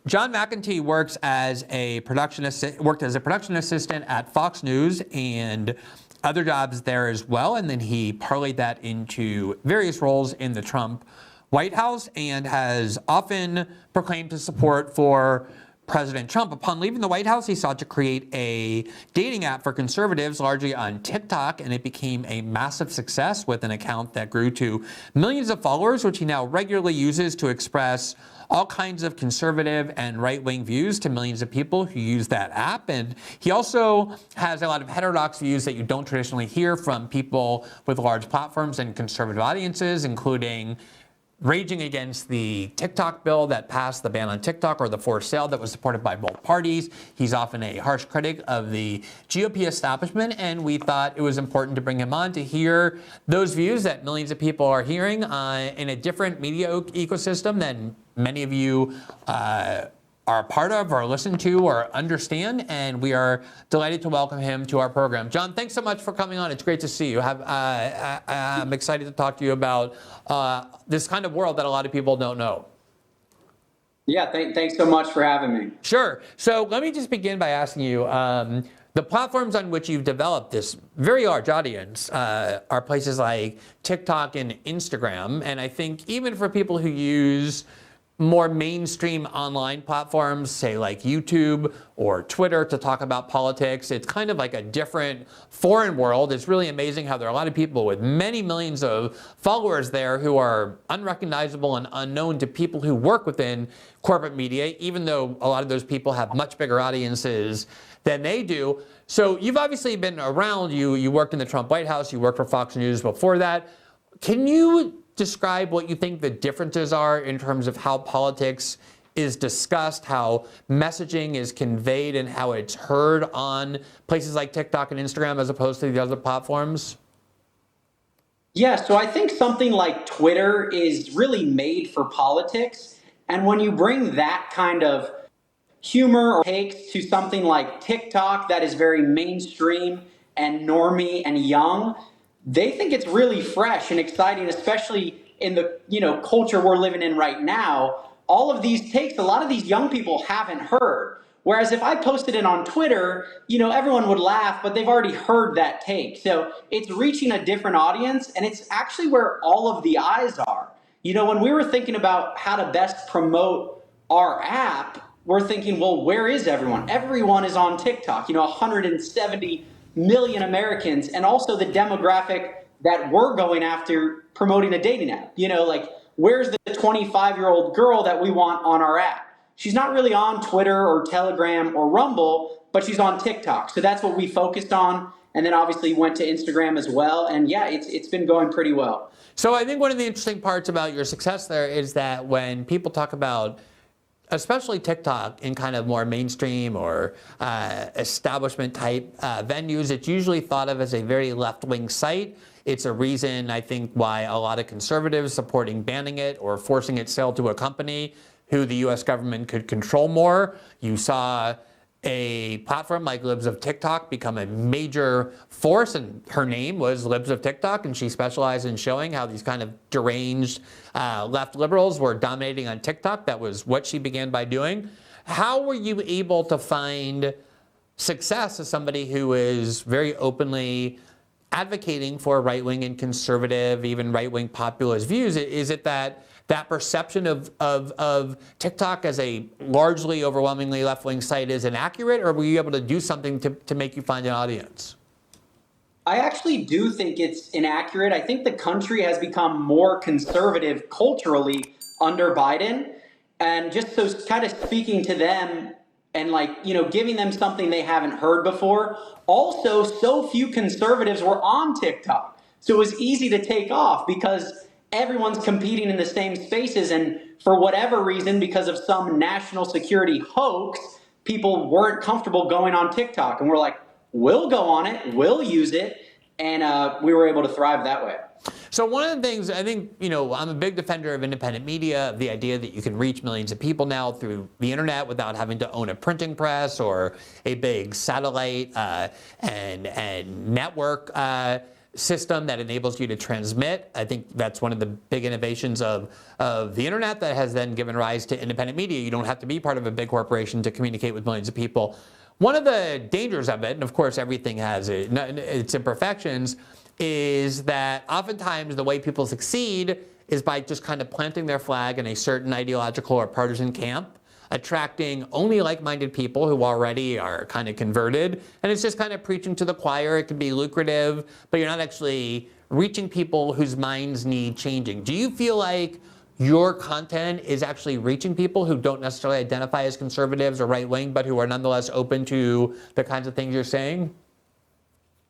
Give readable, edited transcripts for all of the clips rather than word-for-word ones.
John McEntee worked as a production assistant at Fox News and other jobs there as well, and then he parlayed that into various roles in the Trump White House and has often proclaimed his support for President Trump. Upon leaving the White House, he sought to create a dating app for conservatives, largely on TikTok, and it became a massive success with an account that grew to millions of followers, which he now regularly uses to express all kinds of conservative and right-wing views to millions of people who use that app. And he also has a lot of heterodox views that you don't traditionally hear from people with large platforms and conservative audiences, including raging against the TikTok bill that passed the ban on TikTok, or the forced sale that was supported by both parties. He's often a harsh critic of the GOP establishment, and we thought it was important to bring him on to hear those views that millions of people are hearing in a different media ecosystem than many of you are a part of or listen to or understand, and we are delighted to welcome him to our program. John, thanks so much for coming on. It's great to see you. I'm excited to talk to you about this kind of world that a lot of people don't know. Yeah, thanks so much for having me. Sure. So let me just begin by asking you, the platforms on which you've developed this very large audience are places like TikTok and Instagram, and I think even for people who use more mainstream online platforms, say like YouTube or Twitter, to talk about politics, it's kind of like a different foreign world. It's really amazing how there are a lot of people with many millions of followers there who are unrecognizable and unknown to people who work within corporate media, even though a lot of those people have much bigger audiences than they do. So you've obviously been around. You worked in the Trump White House. You worked for Fox News before that. Can you describe what you think the differences are in terms of how politics is discussed, how messaging is conveyed, and how it's heard on places like TikTok and Instagram as opposed to the other platforms? Yeah, so I think something like Twitter is really made for politics. And when you bring that kind of humor or takes to something like TikTok that is very mainstream and normie and young, they think it's really fresh and exciting, especially in the culture we're living in right now. All of these takes, a lot of these young people haven't heard. Whereas if I posted it on Twitter, everyone would laugh, but they've already heard that take. So it's reaching a different audience, and it's actually where all of the eyes are. When we were thinking about how to best promote our app, we're thinking, well, where is everyone? Everyone is on TikTok, 170 million Americans, and also the demographic that we're going after promoting a dating app. Where's the 25-year-old girl that we want on our app? She's not really on Twitter or Telegram or Rumble, but she's on TikTok. So that's what we focused on. And then obviously went to Instagram as well. And yeah, it's been going pretty well. So I think one of the interesting parts about your success there is that when people talk about especially TikTok in kind of more mainstream or establishment type venues, it's usually thought of as a very left-wing site. It's a reason, I think, why a lot of conservatives supporting banning it or forcing its sale to a company who the U.S. government could control more. You saw a platform like Libs of TikTok become a major force, and her name was Libs of TikTok, and she specialized in showing how these kind of deranged left liberals were dominating on TikTok. That was what she began by doing. How were you able to find success as somebody who is very openly advocating for right-wing and conservative, even right-wing populist views? Is it that perception of TikTok as a largely overwhelmingly left-wing site is inaccurate, or were you able to do something to make you find an audience? I actually do think it's inaccurate. I think the country has become more conservative culturally under Biden. And just so kind of speaking to them and giving them something they haven't heard before. Also, so few conservatives were on TikTok. So it was easy to take off because everyone's competing in the same spaces, and for whatever reason, because of some national security hoax, people weren't comfortable going on TikTok, and we're like, we'll go on it, we'll use it, and we were able to thrive that way. So one of the things, I think, I'm a big defender of independent media, of the idea that you can reach millions of people now through the internet without having to own a printing press or a big satellite and network system that enables you to transmit. I think that's one of the big innovations of the internet that has then given rise to independent media. You don't have to be part of a big corporation to communicate with millions of people. One of the dangers of it, and of course everything has its imperfections, is that oftentimes the way people succeed is by just kind of planting their flag in a certain ideological or partisan camp, attracting only like-minded people who already are kind of converted, and it's just kind of preaching to the choir. It can be lucrative, but you're not actually reaching people whose minds need changing. Do you feel like your content is actually reaching people who don't necessarily identify as conservatives or right-wing, but who are nonetheless open to the kinds of things you're saying?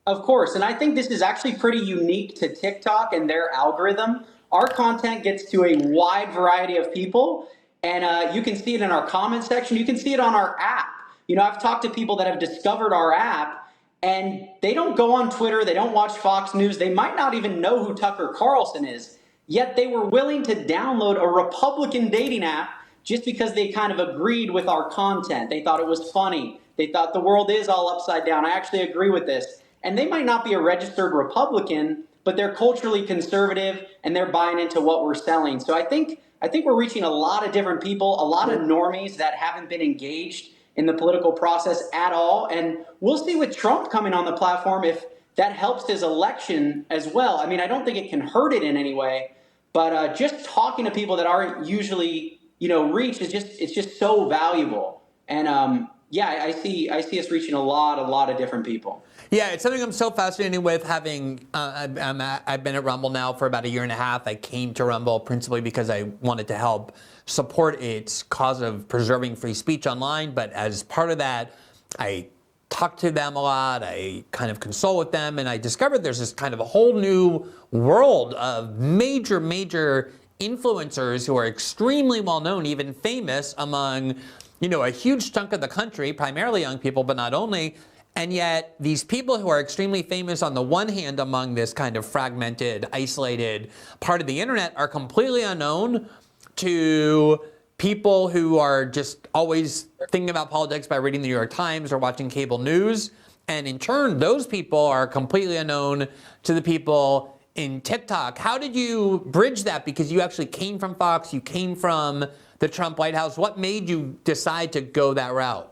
Of course, and I think this is actually pretty unique to TikTok and their algorithm. Our content gets to a wide variety of people, and you can see it in our comment section. You can see it on our app. I've talked to people that have discovered our app, and they don't go on Twitter. They don't watch Fox News. They might not even know who Tucker Carlson is. Yet they were willing to download a Republican dating app just because they kind of agreed with our content. They thought it was funny. They thought the world is all upside down. I actually agree with this. And they might not be a registered Republican, but they're culturally conservative and they're buying into what we're selling. So I think we're reaching a lot of different people, a lot of normies that haven't been engaged in the political process at all. And we'll see with Trump coming on the platform if that helps his election as well. I mean, I don't think it can hurt it in any way, but just talking to people that aren't usually, reached it's just so valuable. And I see us reaching a lot of different people. Yeah, it's something I'm so fascinated with. Having I've been at Rumble now for about a year and a half. I came to Rumble principally because I wanted to help support its cause of preserving free speech online. But as part of that, I talk to them a lot. I kind of consult with them, and I discovered there's this kind of a whole new world of major influencers who are extremely well known, even famous among, a huge chunk of the country, primarily young people, but not only. And yet these people who are extremely famous on the one hand among this kind of fragmented, isolated part of the internet are completely unknown to people who are just always thinking about politics by reading the New York Times or watching cable news. And in turn, those people are completely unknown to the people in TikTok. How did you bridge that? Because you actually came from Fox, you came from the Trump White House. What made you decide to go that route?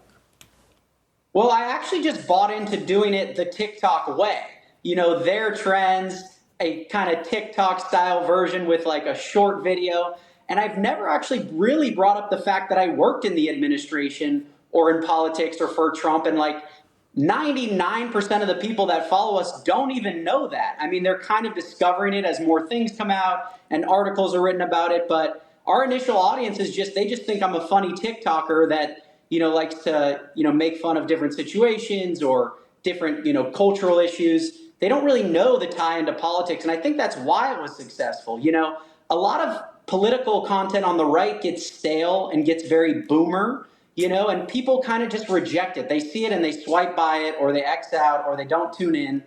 Well, I actually just bought into doing it the TikTok way. Their trends, a kind of TikTok style version with like a short video. And I've never actually really brought up the fact that I worked in the administration or in politics or for Trump. And like 99% of the people that follow us don't even know that. I mean, they're kind of discovering it as more things come out and articles are written about it. But our initial audience is they just think I'm a funny TikToker that, likes to, make fun of different situations or different, cultural issues. They don't really know the tie into politics. And I think that's why it was successful. A lot of political content on the right gets stale and gets very boomer, and people kind of just reject it. They see it and they swipe by it, or they X out, or they don't tune in.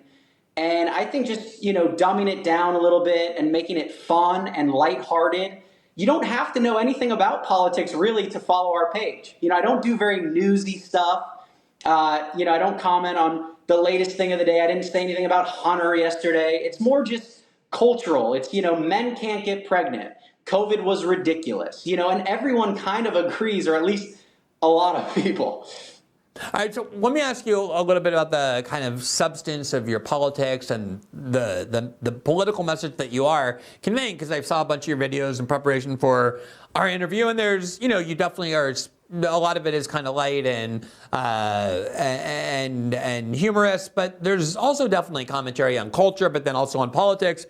And I think just, dumbing it down a little bit and making it fun and lighthearted. You don't have to know anything about politics really to follow our page. I don't do very newsy stuff. I don't comment on the latest thing of the day. I didn't say anything about Hunter yesterday. It's more just cultural. It's, men can't get pregnant. COVID was ridiculous, and everyone kind of agrees, or at least a lot of people. All right, so let me ask you a little bit about the kind of substance of your politics and the political message that you are conveying, because I saw a bunch of your videos in preparation for our interview, and there's, you definitely are, a lot of it is kind of light and humorous, but there's also definitely commentary on culture, but then also on politics.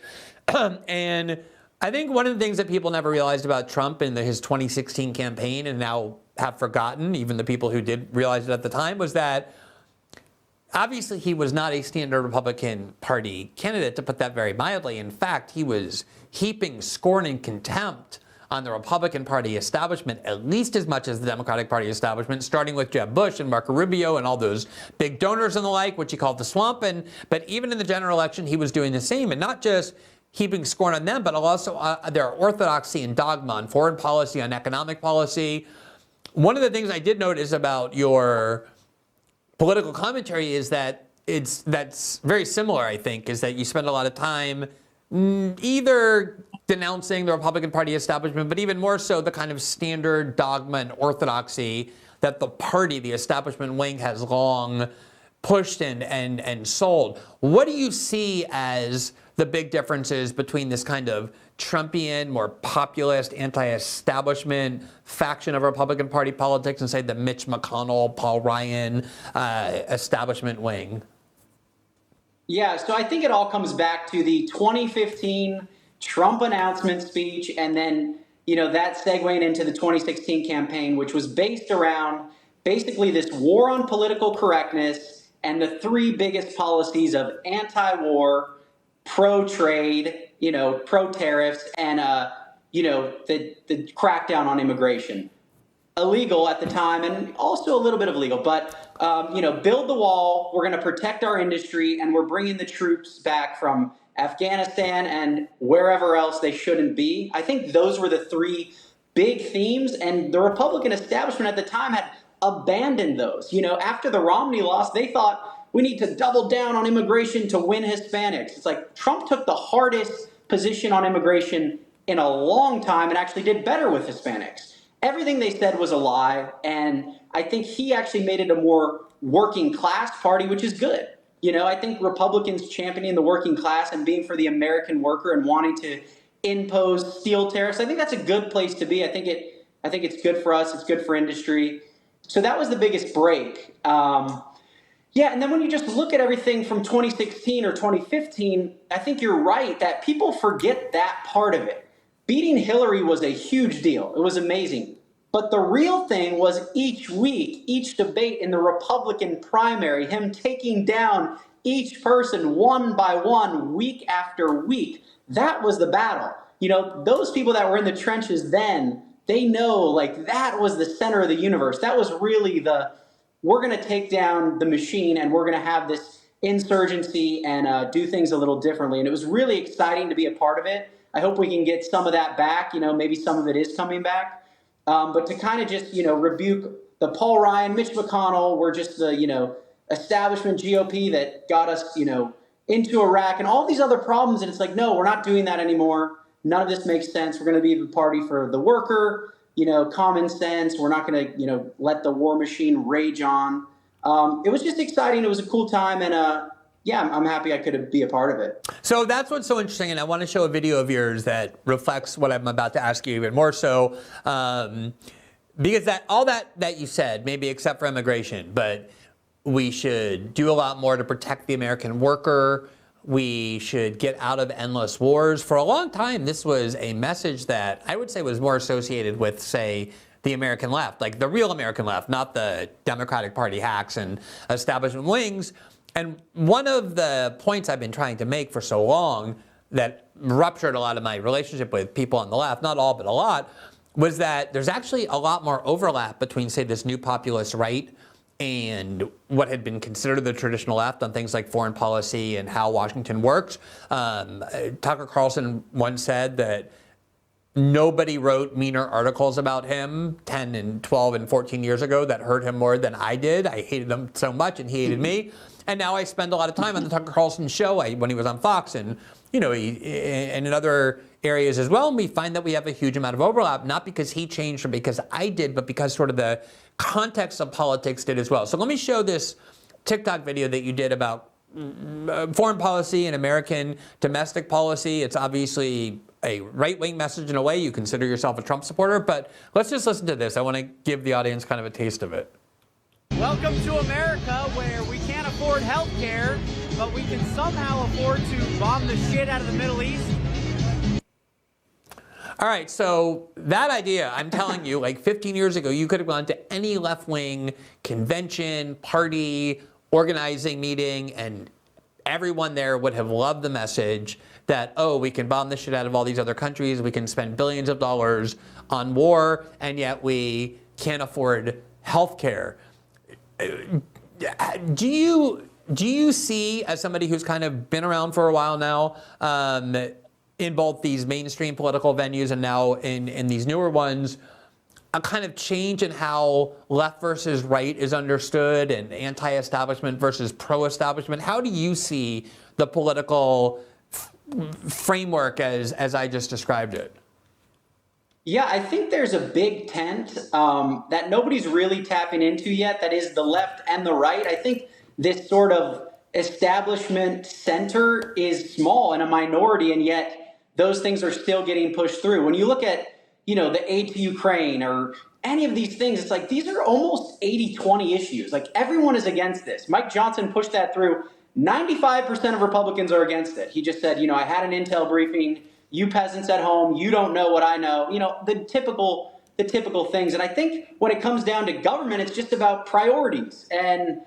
And I think one of the things that people never realized about Trump in his 2016 campaign, and now have forgotten, even the people who did realize it at the time, was that obviously he was not a standard Republican Party candidate, to put that very mildly. In fact, he was heaping scorn and contempt on the Republican Party establishment at least as much as the Democratic Party establishment, starting with Jeb Bush and Marco Rubio and all those big donors and the like, which he called the swamp. But even in the general election, he was doing the same, and not just heaping scorn on them, but also their orthodoxy and dogma on foreign policy, on economic policy. One of the things I did notice about your political commentary is that that's very similar, I think, is that you spend a lot of time either denouncing the Republican Party establishment, but even more so the kind of standard dogma and orthodoxy that the party, the establishment wing, has long pushed and sold. What do you see as the big differences between this kind of Trumpian, more populist, anti-establishment faction of Republican Party politics and, say, the Mitch McConnell, Paul Ryan establishment wing? Yeah, so I think it all comes back to the 2015 Trump announcement speech, and then, that segueing into the 2016 campaign, which was based around basically this war on political correctness and the three biggest policies of anti-war, pro-trade, pro-tariffs, and, the crackdown on immigration. Illegal at the time, and also a little bit of legal, but build the wall. We're going to protect our industry, and we're bringing the troops back from Afghanistan and wherever else they shouldn't be. I think those were the three big themes, and the Republican establishment at the time had abandoned those. After the Romney loss, they thought we need to double down on immigration to win Hispanics. It's like Trump took the hardest position on immigration in a long time and actually did better with Hispanics. Everything they said was a lie, and I think he actually made it a more working class party, which is good. I think Republicans championing the working class and being for the American worker and wanting to impose steel tariffs, I think that's a good place to be. I think it's good for us. It's good for industry. So that was the biggest break. And then when you just look at everything from 2016 or 2015, I think you're right that people forget that part of it. Beating Hillary was a huge deal. It was amazing. But the real thing was each week, each debate in the Republican primary, him taking down each person one by one, week after week. That was the battle. Those people that were in the trenches then, they know that was the center of the universe. That was really we're going to take down the machine and we're going to have this insurgency and do things a little differently. And it was really exciting to be a part of it. I hope we can get some of that back. Maybe some of it is coming back. But to kind of just, rebuke the Paul Ryan, Mitch McConnell, we're just the, establishment GOP that got us, into Iraq and all these other problems. And it's like, no, we're not doing that anymore. None of this makes sense. We're going to be the party for the worker, common sense. We're not going to, let the war machine rage on. It was just exciting. It was a cool time. And I'm happy I could be a part of it. So that's what's so interesting, and I want to show a video of yours that reflects what I'm about to ask you even more so, because all that you said, maybe except for immigration, but we should do a lot more to protect the American worker. We should get out of endless wars. For a long time, this was a message that I would say was more associated with, say, the American left, like the real American left, not the Democratic Party hacks and establishment wings. And one of the points I've been trying to make for so long that ruptured a lot of my relationship with people on the left, not all, but a lot, was that there's actually a lot more overlap between, say, this new populist right and what had been considered the traditional left on things like foreign policy and how Washington works. Tucker Carlson once said that nobody wrote meaner articles about him 10 and 12 and 14 years ago that hurt him more than I did. I hated him so much and he hated me. And now I spend a lot of time on the Tucker Carlson show when he was on Fox and, and in other areas as well. And we find that we have a huge amount of overlap, not because he changed or because I did, but because sort of the context of politics did as well. So let me show this TikTok video that you did about foreign policy and American domestic policy. It's obviously a right-wing message in a way. You consider yourself a Trump supporter, but let's just listen to this. I want to give the audience kind of a taste of it. Welcome to America, where we can't afford health care, but we can somehow afford to bomb the shit out of the Middle East. All right, so that idea, I'm telling you, 15 years ago, you could have gone to any left-wing convention, party, organizing meeting, and everyone there would have loved the message that, oh, we can bomb the shit out of all these other countries, we can spend billions of dollars on war, and yet we can't afford health care. Do you see, as somebody who's kind of been around for a while now, in both these mainstream political venues and now in these newer ones, a kind of change in how left versus right is understood and anti-establishment versus pro-establishment? How do you see the political framework as I just described it? Yeah, I think there's a big tent that nobody's really tapping into yet. That is the left and the right. I think this sort of establishment center is small and a minority, and yet those things are still getting pushed through. When you look at, the aid to Ukraine or any of these things, it's like these are almost 80-20 issues. Like everyone is against this. Mike Johnson pushed that through. 95% of Republicans are against it. He just said, I had an intel briefing. You peasants at home, you don't know what I know. The typical things. And I think when it comes down to government, it's just about priorities. And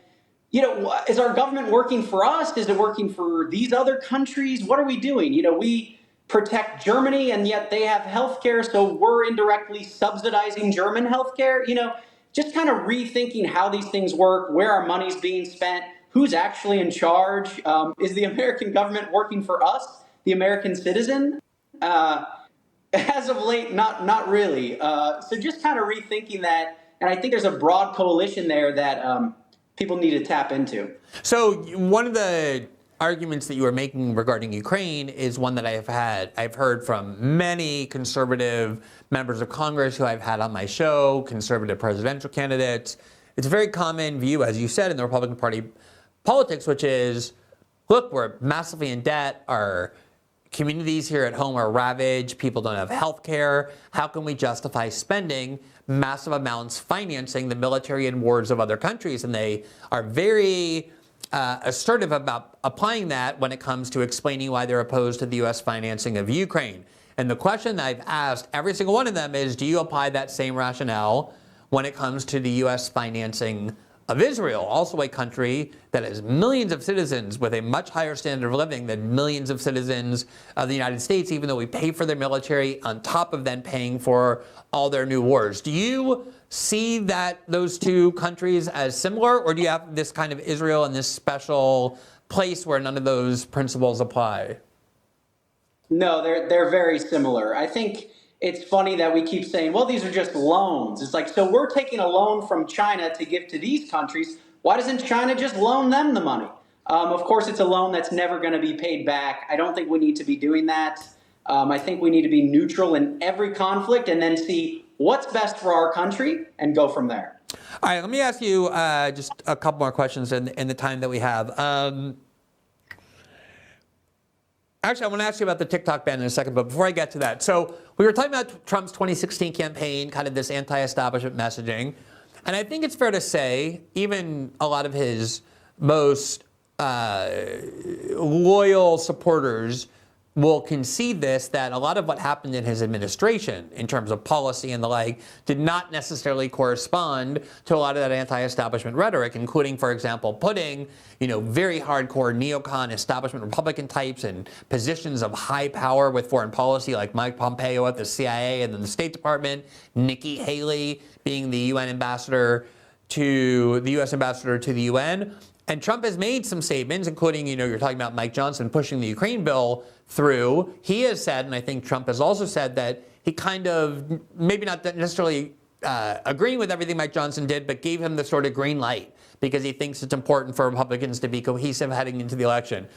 is our government working for us? Is it working for these other countries? What are we doing? We protect Germany, and yet they have healthcare, so we're indirectly subsidizing German healthcare. Just kind of rethinking how these things work, where our money's being spent, who's actually in charge. Is the American government working for us, the American citizen? As of late, not really. So just kind of rethinking that, and I think there's a broad coalition there that people need to tap into. So one of the arguments that you were making regarding Ukraine is one that I've heard from many conservative members of Congress who I've had on my show, conservative presidential candidates. It's a very common view, as you said, in the Republican Party politics, which is, look, we're massively in debt. Our communities here at home are ravaged. People don't have health care. How can we justify spending massive amounts financing the military and wars of other countries? And they are very assertive about applying that when it comes to explaining why they're opposed to the U.S. financing of Ukraine. And the question I've asked every single one of them is, do you apply that same rationale when it comes to the U.S. financing of Israel, also a country that has millions of citizens with a much higher standard of living than millions of citizens of the United States, even though we pay for their military on top of then paying for all their new wars? Do you see that those two countries as similar, or do you have this kind of Israel in this special place where none of those principles apply? No, they're very similar. I think it's funny that we keep saying, well, these are just loans. It's like, so we're taking a loan from China to give to these countries. Why doesn't China just loan them the money? Of course, it's a loan that's never going to be paid back. I don't think we need to be doing that. I think we need to be neutral in every conflict and then see what's best for our country and go from there. All right, let me ask you just a couple more questions in the time that we have. Actually, I want to ask you about the TikTok ban in a second, but before I get to that, so we were talking about Trump's 2016 campaign, kind of this anti-establishment messaging, and I think it's fair to say even a lot of his most loyal supporters will concede this, that a lot of what happened in his administration in terms of policy and the like did not necessarily correspond to a lot of that anti-establishment rhetoric, including, for example, putting, very hardcore neocon establishment Republican types in positions of high power with foreign policy, like Mike Pompeo at the CIA and then the State Department, Nikki Haley being the U.S. ambassador to the UN. And Trump has made some statements, including, you're talking about Mike Johnson pushing the Ukraine bill through. He has said, and I think Trump has also said, that he kind of, maybe not necessarily agreeing with everything Mike Johnson did, but gave him the sort of green light because he thinks it's important for Republicans to be cohesive heading into the election.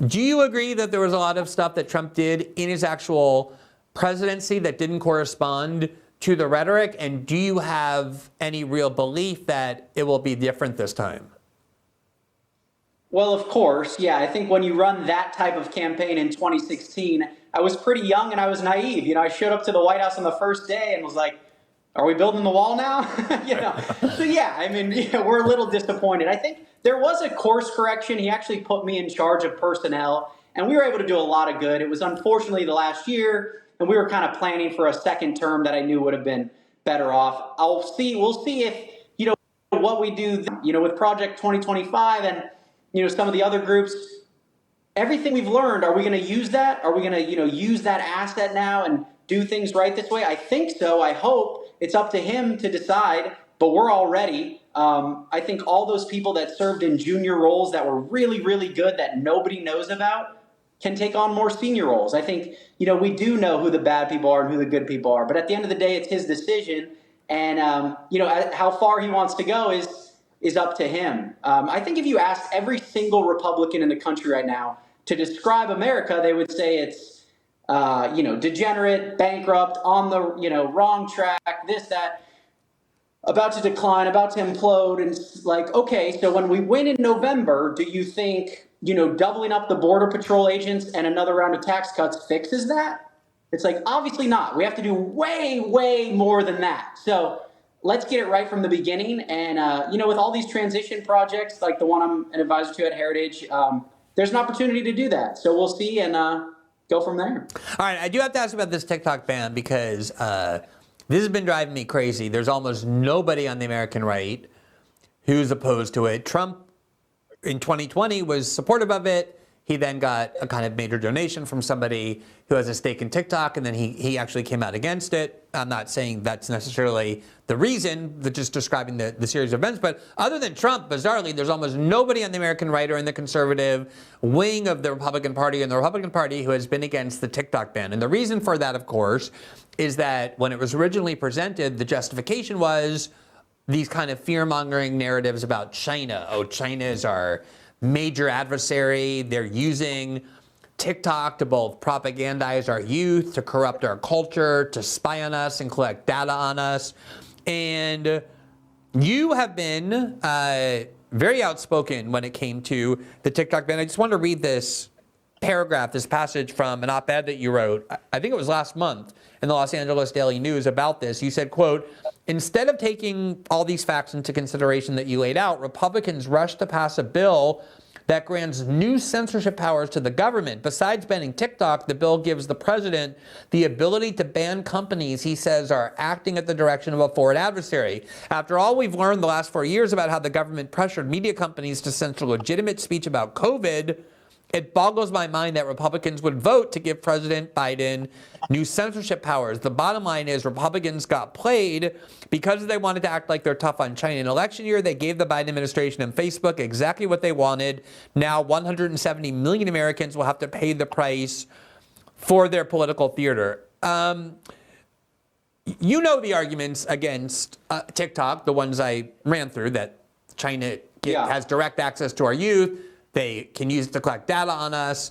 Do you agree that there was a lot of stuff that Trump did in his actual presidency that didn't correspond to the rhetoric? And do you have any real belief that it will be different this time? Well, of course, yeah. I think when you run that type of campaign in 2016, I was pretty young and I was naive. I showed up to the White House on the first day and was like, are we building the wall now? So yeah, I mean, we're a little disappointed. I think there was a course correction. He actually put me in charge of personnel and we were able to do a lot of good. It was unfortunately the last year and we were kind of planning for a second term that I knew would have been better off. We'll see if, what we do, with Project 2025 and, some of the other groups, everything we've learned, are we going to use that? Are we going to, use that asset now and do things right this way? I think so. I hope. It's up to him to decide, but we're all ready. I think all those people that served in junior roles that were really, really good that nobody knows about can take on more senior roles. I think, we do know who the bad people are and who the good people are, but at the end of the day, it's his decision. And, how far he wants to go is up to him. I think if you asked every single Republican in the country right now to describe America, they would say it's, degenerate, bankrupt, on the, wrong track, this, that, about to decline, about to implode. And it's like, okay, so when we win in November, do you think, doubling up the Border Patrol agents and another round of tax cuts fixes that? It's like, obviously not. We have to do way, way more than that. So let's get it right from the beginning. And, with all these transition projects, like the one I'm an advisor to at Heritage, there's an opportunity to do that. So we'll see and go from there. All right, I do have to ask about this TikTok ban because this has been driving me crazy. There's almost nobody on the American right who's opposed to it. Trump in 2020 was supportive of it. He then got a kind of major donation from somebody who has a stake in TikTok, and then he actually came out against it. I'm not saying that's necessarily the reason, but just describing the series of events. But other than Trump, bizarrely, there's almost nobody on the American right or in the conservative wing of the Republican Party and the Republican Party who has been against the TikTok ban. And the reason for that, of course, is that when it was originally presented, the justification was these kind of fear-mongering narratives about China. Oh, China is our major adversary. They're using TikTok to both propagandize our youth, to corrupt our culture, to spy on us and collect data on us. And you have been very outspoken when it came to the TikTok ban. I just want to read this paragraph, this passage from an op-ed that you wrote, I think it was last month, in the Los Angeles Daily News about this. You said, quote, "Instead of taking all these facts into consideration that you laid out, Republicans rushed to pass a bill that grants new censorship powers to the government. Besides banning TikTok, the bill gives the president the ability to ban companies he says are acting at the direction of a foreign adversary. After all we've learned the last 4 years about how the government pressured media companies to censor legitimate speech about COVID, it boggles my mind that Republicans would vote to give President Biden new censorship powers. The bottom line is Republicans got played because they wanted to act like they're tough on China. In election year, they gave the Biden administration and Facebook exactly what they wanted. Now 170 million Americans will have to pay the price for their political theater." You know the arguments against TikTok, the ones I ran through, that China has direct access to our youth. They can use it to collect data on us.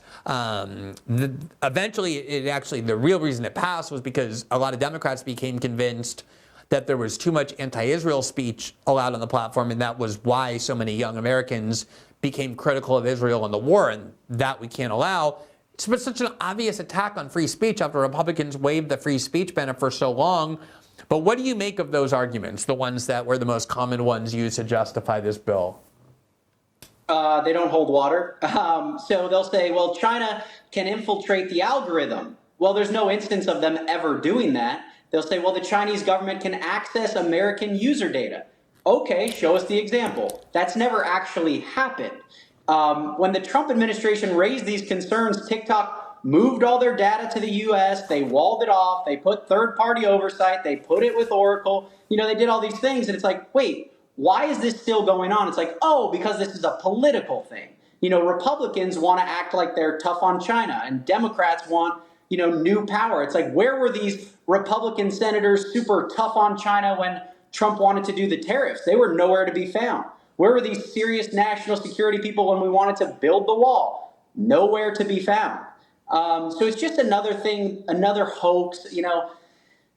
Eventually, the real reason it passed was because a lot of Democrats became convinced that there was too much anti-Israel speech allowed on the platform, and that was why so many young Americans became critical of Israel and the war, and that we can't allow. It's been such an obvious attack on free speech after Republicans waived the free speech ban for so long. But what do you make of those arguments, the ones that were the most common ones used to justify this bill? They don't hold water. So they'll say, well, China can infiltrate the algorithm. Well, there's no instance of them ever doing that. They'll say, well, the Chinese government can access American user data. Okay, show us the example. That's never actually happened. When the Trump administration raised these concerns, TikTok moved all their data to the US. They walled it off. They put third-party oversight. They put it with Oracle. They did all these things. And it's like, wait, why is this still going on? It's like, oh, because this is a political thing. Republicans want to act like they're tough on China, and Democrats want, new power. It's like, where were these Republican senators super tough on China when Trump wanted to do the tariffs? They were nowhere to be found. Where were these serious national security people when we wanted to build the wall? Nowhere to be found. So it's just another thing, another hoax.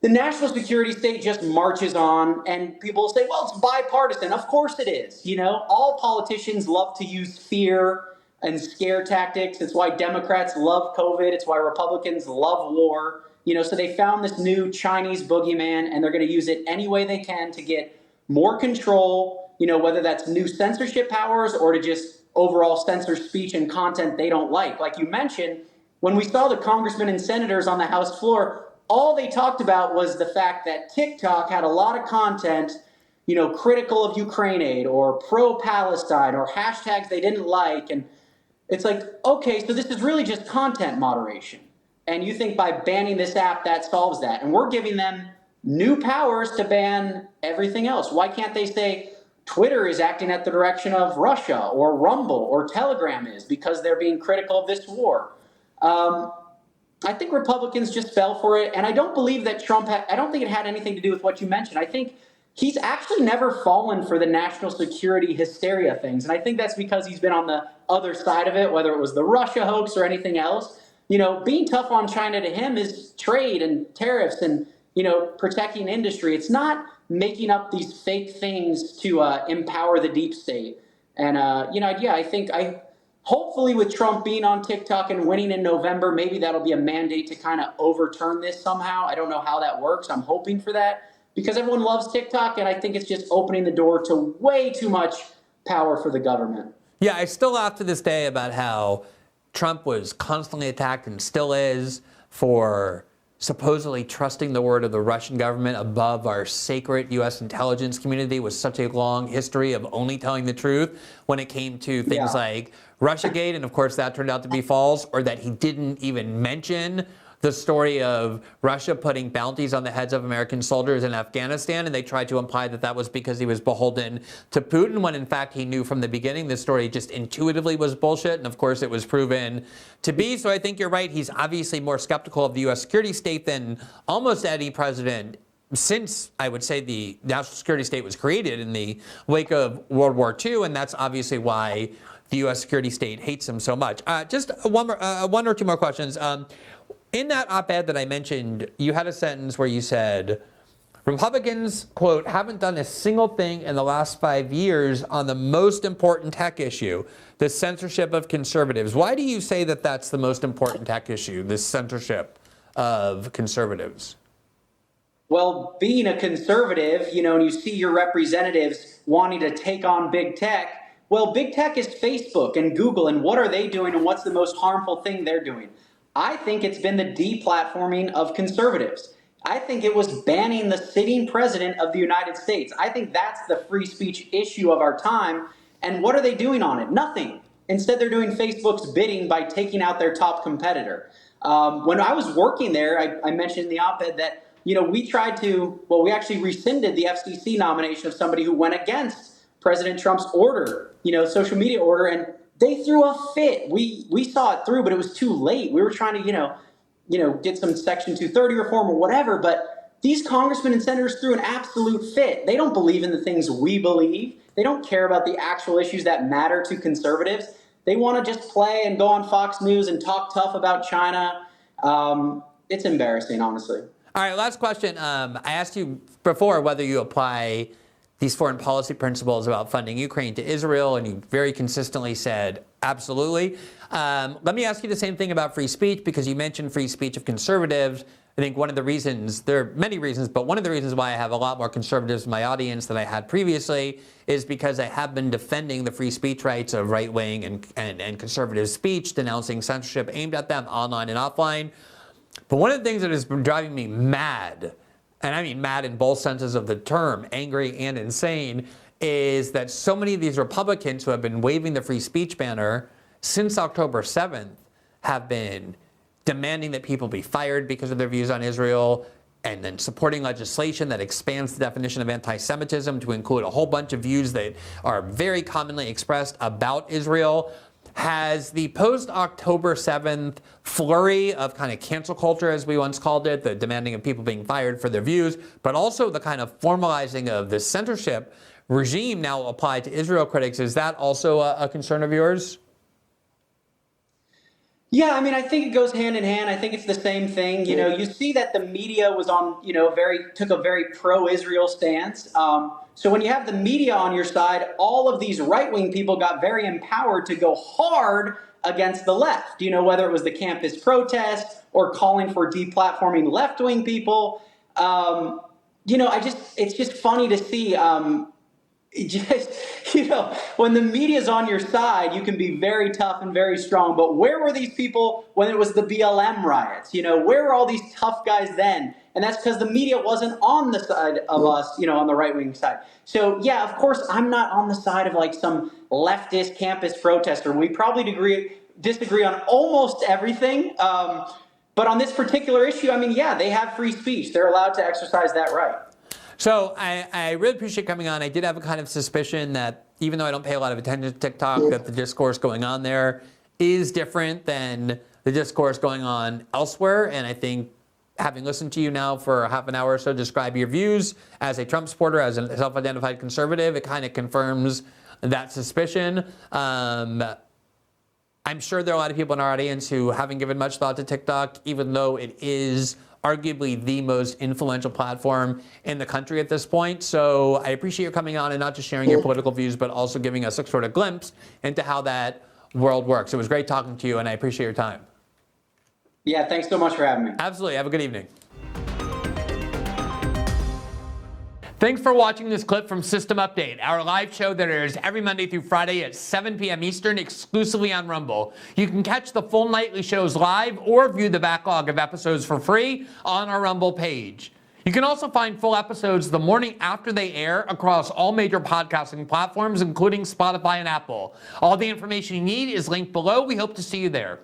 The national security state just marches on, and people say, well, it's bipartisan. Of course it is. All politicians love to use fear and scare tactics. It's why Democrats love COVID. It's why Republicans love war. So they found this new Chinese boogeyman, and they're going to use it any way they can to get more control, whether that's new censorship powers or to just overall censor speech and content they don't like. Like you mentioned, when we saw the congressmen and senators on the House floor, all they talked about was the fact that TikTok had a lot of content, critical of Ukraine aid or pro-Palestine or hashtags they didn't like. And it's like, okay, so this is really just content moderation. And you think by banning this app, that solves that. And we're giving them new powers to ban everything else. Why can't they say Twitter is acting at the direction of Russia, or Rumble or Telegram is, because they're being critical of this war? I think Republicans just fell for it. And I don't believe that I don't think it had anything to do with what you mentioned. I think he's actually never fallen for the national security hysteria things. And I think that's because he's been on the other side of it, whether it was the Russia hoax or anything else. Being tough on China to him is trade and tariffs and, protecting industry. It's not making up these fake things to empower the deep state. And, hopefully with Trump being on TikTok and winning in November, maybe that'll be a mandate to kind of overturn this somehow. I don't know how that works. I'm hoping for that because everyone loves TikTok, and I think it's just opening the door to way too much power for the government. Yeah, I still laugh to this day about how Trump was constantly attacked and still is for supposedly trusting the word of the Russian government above our sacred U.S. intelligence community with such a long history of only telling the truth when it came to things like Russiagate, and of course that turned out to be false, or that he didn't even mention the story of Russia putting bounties on the heads of American soldiers in Afghanistan, and they tried to imply that that was because he was beholden to Putin, when in fact he knew from the beginning this story just intuitively was bullshit, and of course it was proven to be. So I think you're right, he's obviously more skeptical of the U.S. security state than almost any president since, I would say, the national security state was created in the wake of World War II, and that's obviously why the U.S. security state hates him so much. Just one or two more questions. In that op-ed that I mentioned, you had a sentence where you said, Republicans, quote, haven't done a single thing in the last 5 years on the most important tech issue, the censorship of conservatives. Why do you say that that's the most important tech issue, this censorship of conservatives? Well, being a conservative, and you see your representatives wanting to take on big tech, well, big tech is Facebook and Google, and what are they doing, and what's the most harmful thing they're doing? I think it's been the deplatforming of conservatives. I think it was banning the sitting president of the United States. I think that's the free speech issue of our time. And what are they doing on it? Nothing. Instead, they're doing Facebook's bidding by taking out their top competitor. When I was working there, I mentioned in the op-ed that, we actually rescinded the FCC nomination of somebody who went against President Trump's order, social media order, and they threw a fit. We saw it through, but it was too late. We were trying to, get some Section 230 reform or whatever, but these congressmen and senators threw an absolute fit. They don't believe in the things we believe. They don't care about the actual issues that matter to conservatives. They want to just play and go on Fox News and talk tough about China. It's embarrassing, honestly. All right, last question. I asked you before whether you apply these foreign policy principles about funding Ukraine to Israel, and you very consistently said, absolutely. Let me ask you the same thing about free speech, because you mentioned free speech of conservatives. I think one of the reasons, there are many reasons, but one of the reasons why I have a lot more conservatives in my audience than I had previously is because I have been defending the free speech rights of right-wing and conservative speech, denouncing censorship aimed at them online and offline. But one of the things that has been driving me mad, and I mean mad in both senses of the term, angry and insane, is that so many of these Republicans who have been waving the free speech banner since October 7th have been demanding that people be fired because of their views on Israel, and then supporting legislation that expands the definition of anti-Semitism to include a whole bunch of views that are very commonly expressed about Israel. Has the post-October 7th flurry of kind of cancel culture, as we once called it, the demanding of people being fired for their views, but also the kind of formalizing of the censorship regime now applied to Israel critics, is that also a concern of yours? Yeah, I mean, I think it goes hand in hand. I think it's the same thing. You see that the media was on, took a very pro-Israel stance. So when you have the media on your side, all of these right-wing people got very empowered to go hard against the left, whether it was the campus protest or calling for deplatforming left-wing people. It's just funny to see, when the media's on your side, you can be very tough and very strong. But where were these people when it was the BLM riots? Where were all these tough guys then? And that's because the media wasn't on the side of us, on the right-wing side. So, yeah, of course, I'm not on the side of like some leftist campus protester. We probably disagree on almost everything. But on this particular issue, I mean, yeah, they have free speech. They're allowed to exercise that right. So I really appreciate coming on. I did have a kind of suspicion that even though I don't pay a lot of attention to TikTok, that the discourse going on there is different than the discourse going on elsewhere. And I think having listened to you now for half an hour or so describe your views as a Trump supporter, as a self-identified conservative, it kind of confirms that suspicion. I'm sure there are a lot of people in our audience who haven't given much thought to TikTok, even though it is arguably the most influential platform in the country at this point. So I appreciate you coming on and not just sharing your political views, but also giving us a sort of glimpse into how that world works. It was great talking to you, and I appreciate your time. Yeah, thanks so much for having me. Absolutely. Have a good evening. Thanks for watching this clip from System Update, our live show that airs every Monday through Friday at 7 p.m. Eastern, exclusively on Rumble. You can catch the full nightly shows live or view the backlog of episodes for free on our Rumble page. You can also find full episodes the morning after they air across all major podcasting platforms, including Spotify and Apple. All the information you need is linked below. We hope to see you there.